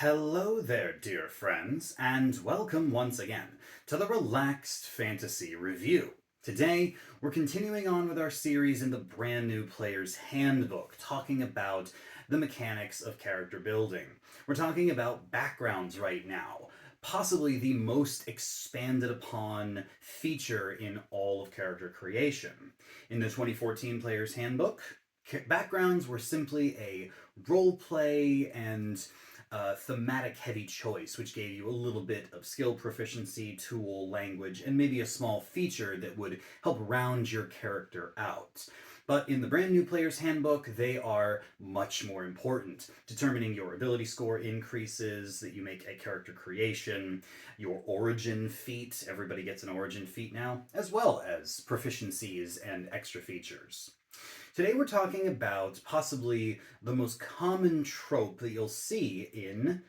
Hello there, dear friends, and welcome once again to the Relaxed Fantasy Review. Today, we're continuing on with our series in the brand new Player's Handbook, talking about the mechanics of character building. We're talking about backgrounds right now, possibly the most expanded upon feature in all of character creation. In the 2014 Player's Handbook, backgrounds were simply a role play and thematic heavy choice, which gave you a little bit of skill proficiency, tool, language, and maybe a small feature that would help round your character out. But in the brand new Player's Handbook, they are much more important. Determining your ability score increases that you make a character creation, your origin feat, everybody gets an origin feat now, as well as proficiencies and extra features. Today we're talking about possibly the most common trope that you'll see in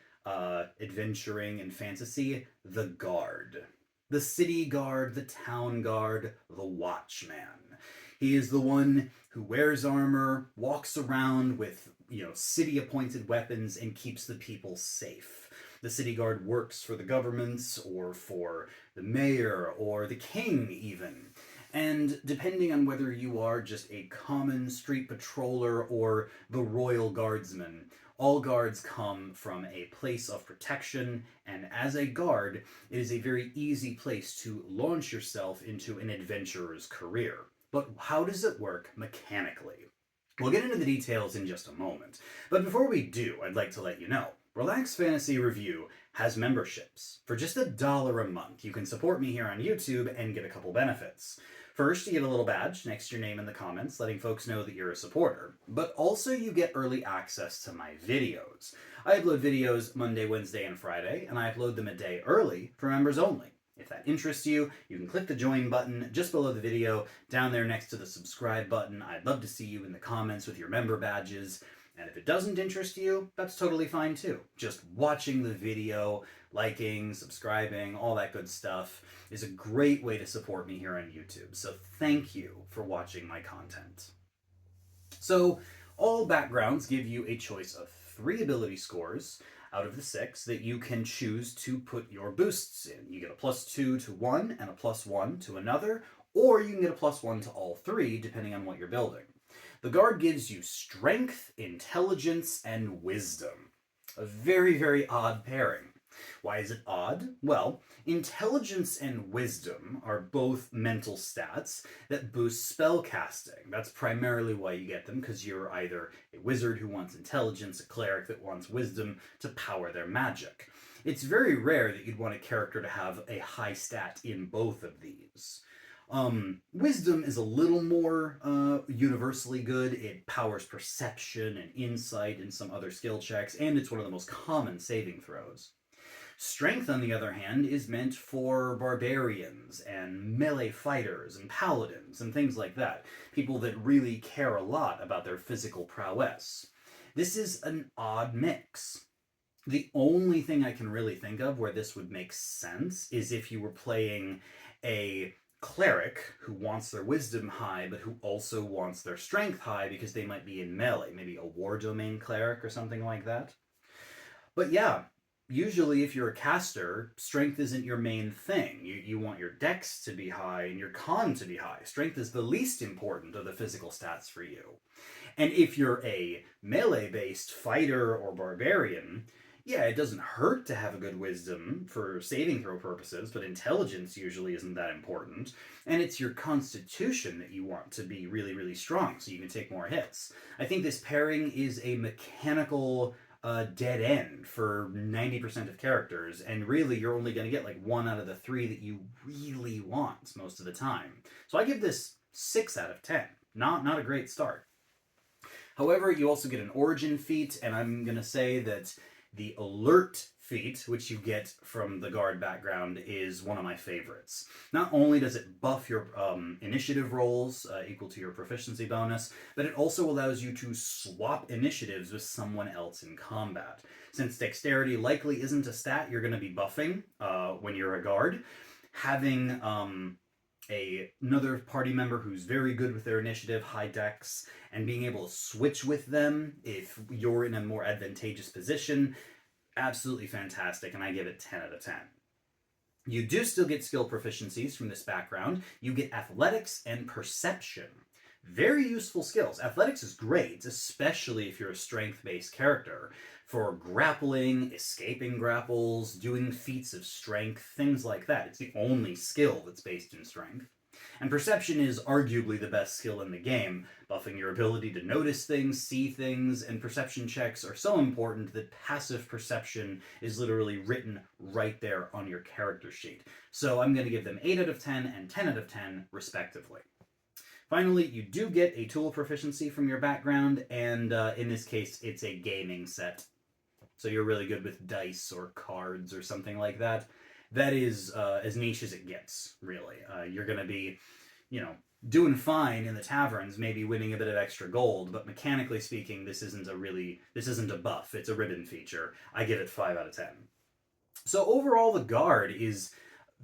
adventuring and fantasy, the guard. The city guard, the town guard, the watchman. He is the one who wears armor, walks around with, city-appointed weapons, and keeps the people safe. The city guard works for the governments, or for the mayor, or the king, even. And depending on whether you are just a common street patroller or the royal guardsman, all guards come from a place of protection, and as a guard, it is a very easy place to launch yourself into an adventurer's career. But how does it work mechanically? We'll get into the details in just a moment, but before we do, I'd like to let you know, Relax Fantasy Review has memberships. For just $1 a month, you can support me here on YouTube and get a couple benefits. First, you get a little badge next to your name in the comments, letting folks know that you're a supporter. But also you get early access to my videos. I upload videos Monday, Wednesday, and Friday, and I upload them a day early for members only. If that interests you, you can click the join button just below the video, down there next to the subscribe button. I'd love to see you in the comments with your member badges. And if it doesn't interest you, that's totally fine too. Just watching the video, liking, subscribing, all that good stuff is a great way to support me here on YouTube. So thank you for watching my content. So all backgrounds give you a choice of 3 ability scores out of the 6 that you can choose to put your boosts in. You get a +2 to one and a +1 to another, or you can get a +1 to all 3 depending on what you're building. The guard gives you strength, intelligence, and wisdom. A very, very odd pairing. Why is it odd? Well, intelligence and wisdom are both mental stats that boost spell casting. That's primarily why you get them, because you're either a wizard who wants intelligence, a cleric that wants wisdom to power their magic. It's very rare that you'd want a character to have a high stat in both of these. Wisdom is a little more universally good. It powers perception and insight and some other skill checks, and it's one of the most common saving throws. Strength, on the other hand, is meant for barbarians and melee fighters and paladins and things like that. People that really care a lot about their physical prowess. This is an odd mix. The only thing I can really think of where this would make sense is if you were playing a cleric who wants their wisdom high but who also wants their strength high because they might be in melee, maybe a war domain cleric or something like that. But yeah, usually if you're a caster, strength isn't your main thing. You want your dex to be high and your con to be high. Strength is the least important of the physical stats for you. And if you're a melee-based fighter or barbarian, yeah, it doesn't hurt to have a good wisdom for saving throw purposes, but intelligence usually isn't that important. And it's your constitution that you want to be really, really strong so you can take more hits. I think this pairing is a mechanical dead end for 90% of characters, and really you're only going to get like 1 out of the 3 that you really want most of the time. So I give this 6 out of 10. Not a great start. However, you also get an origin feat, and I'm going to say that the alert feat, which you get from the guard background, is one of my favorites. Not only does it buff your initiative rolls equal to your proficiency bonus, but it also allows you to swap initiatives with someone else in combat. Since dexterity likely isn't a stat you're going to be buffing when you're a guard, having another party member who's very good with their initiative, high dex, and being able to switch with them if you're in a more advantageous position absolutely fantastic, and I give it 10 out of 10. You do still get skill proficiencies from this background. You get athletics and perception. Very useful skills. Athletics is great, especially if you're a strength-based character, for grappling, escaping grapples, doing feats of strength, things like that. It's the only skill that's based in strength. And perception is arguably the best skill in the game, buffing your ability to notice things, see things, and perception checks are so important that passive perception is literally written right there on your character sheet. So I'm going to give them 8 out of 10 and 10 out of 10, respectively. Finally, you do get a tool proficiency from your background, and in this case, it's a gaming set. So you're really good with dice or cards or something like that. That is as niche as it gets, really. You're going to be, doing fine in the taverns, maybe winning a bit of extra gold, but mechanically speaking, this isn't a buff. It's a ribbon feature. I give it 5 out of 10. So overall, the guard is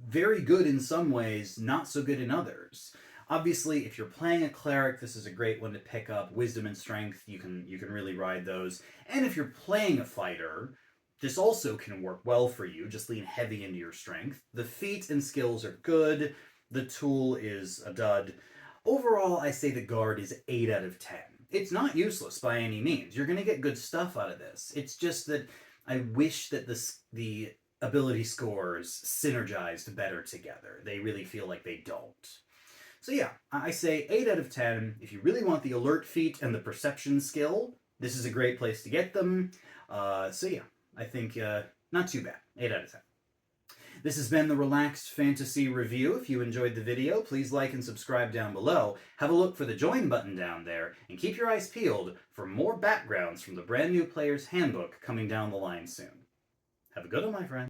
very good in some ways, not so good in others. Obviously, if you're playing a cleric, this is a great one to pick up. Wisdom and strength, you can really ride those. And if you're playing a fighter, this also can work well for you. Just lean heavy into your strength. The feat and skills are good. The tool is a dud. Overall, I say the guard is 8 out of 10. It's not useless by any means. You're going to get good stuff out of this. It's just that I wish that the ability scores synergized better together. They really feel like they don't. So yeah, I say 8 out of 10. If you really want the alert feat and the perception skill, this is a great place to get them. So yeah, I think not too bad. 8 out of 10. This has been the Relaxed Fantasy Review. If you enjoyed the video, please like and subscribe down below. Have a look for the join button down there, and keep your eyes peeled for more backgrounds from the brand new Player's Handbook coming down the line soon. Have a good one, my friend.